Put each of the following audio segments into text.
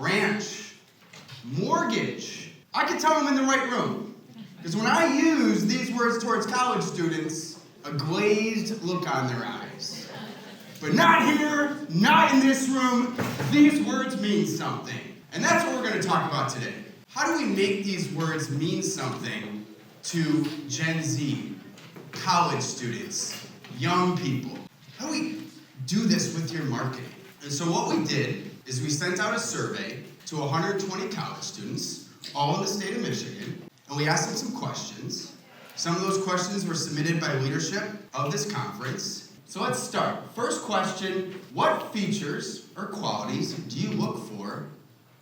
branch, mortgage. I can tell I'm in the right room. Because when I use these words towards college students, a glazed look on their eyes. But not here, not in this room. These words mean something. And that's what we're going to talk about today. How do we make these words mean something to Gen Z, college students, young people? How do we do this with your marketing? And so what we did is we sent out a survey to 120 college students, all in the state of Michigan, and we asked them some questions. Some of those questions were submitted by leadership of this conference. So let's start. First question, what features or qualities do you look for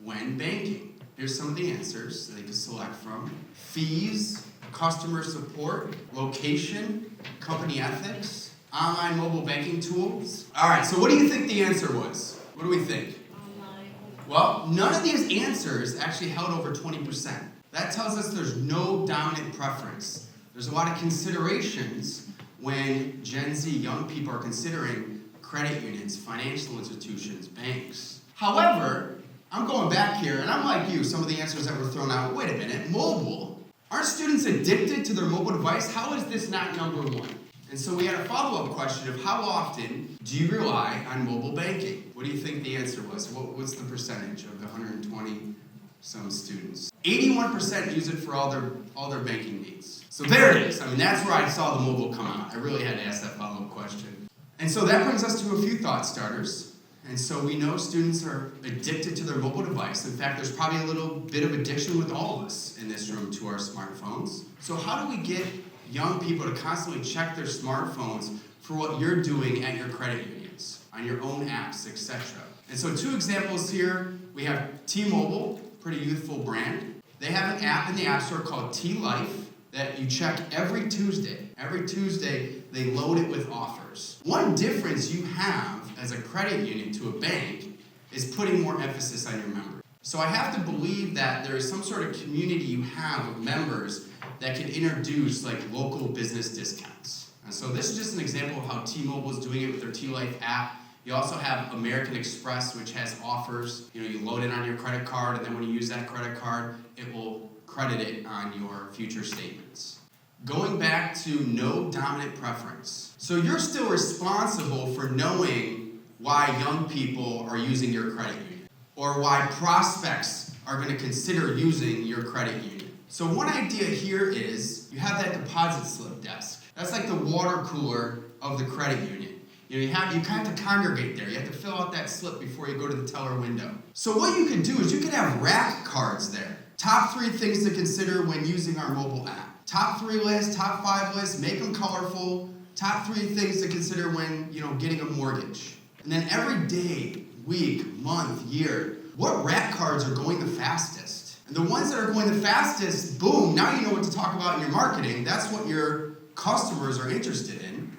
when banking? Here's some of the answers that you can select from. Fees, customer support, location, company ethics, online mobile banking tools. All right, so what do you think the answer was? What do we think? Online. Well, none of these answers actually held over 20%. That tells us there's no dominant preference. There's a lot of considerations when Gen Z young people are considering credit unions, financial institutions, banks. However, I'm going back here, and I'm like you, some of the answers that were thrown out. Wait a minute, mobile? Aren't students addicted to their mobile device? How is this not number one? And so we had a follow-up question of how often do you rely on mobile banking? What do you think the answer was? What's the percentage of the 120 some students? 81% use it for all their banking needs. So there it is. I mean, that's where I saw the mobile come out. I really had to ask that follow-up question. And so that brings us to a few thought starters. And so we know students are addicted to their mobile device. In fact, there's probably a little bit of addiction with all of us in this room to our smartphones. So how do we get young people to constantly check their smartphones for what you're doing at your credit unions, on your own apps, etc.? And so two examples here. We have T-Mobile, pretty youthful brand. They have an app in the App Store called T-Life that you check every Tuesday. Every Tuesday, they load it with offers. One difference you have as a credit union to a bank is putting more emphasis on your members. So I have to believe that there is some sort of community you have of members that can introduce like local business discounts. And so this is just an example of how T-Mobile is doing it with their T-Life app. You also have American Express, which has offers. You load it on your credit card, and then when you use that credit card, it will credit it on your future statements. Going back to no dominant preference. So you're still responsible for knowing why young people are using your credit union, or why prospects are going to consider using your credit union. So one idea here is you have that deposit slip desk. That's like the water cooler of the credit union. You kind of congregate there. You have to fill out that slip before you go to the teller window. So what you can do is you can have rack cards there. Top 3 things to consider when using our mobile app. Top 3 lists, top 5 lists, make them colorful. Top 3 things to consider when, getting a mortgage. And then every day, week, month, year, what rack cards are going the fastest? And the ones that are going the fastest, boom, now you know what to talk about in your marketing. That's what your customers are interested in.